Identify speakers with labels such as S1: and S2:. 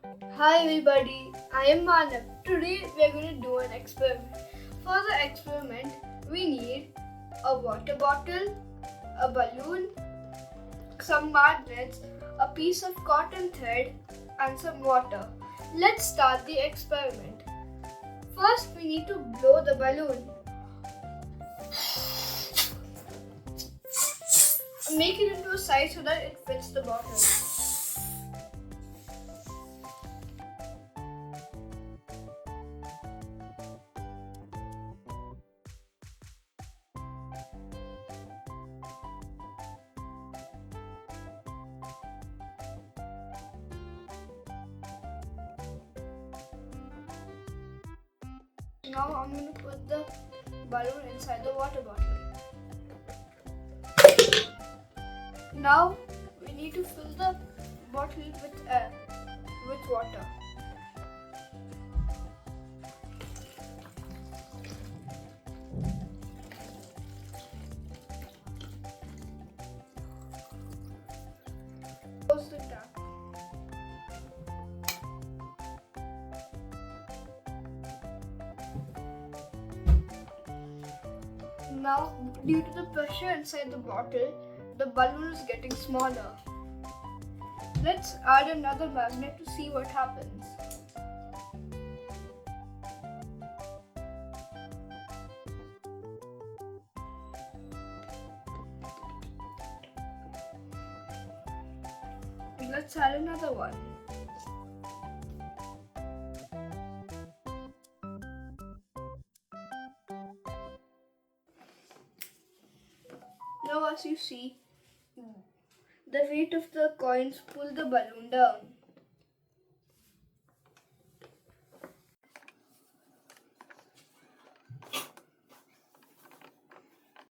S1: Hi everybody, I am Manav. Today we are going to do an experiment. For the experiment, we need a water bottle, a balloon, some magnets, a piece of cotton thread, and some water. Let's start the experiment. First, we need to blow the balloon. Make it into a size so that it fits the bottle. Now I'm going to put the balloon inside the water bottle. Now we need to fill the bottle with air, with water. Close the tap. Now, due to the pressure inside the bottle, the balloon is getting smaller. Let's add another magnet to see what happens. Let's add another one. Now as you see, the weight of the coins pull the balloon down.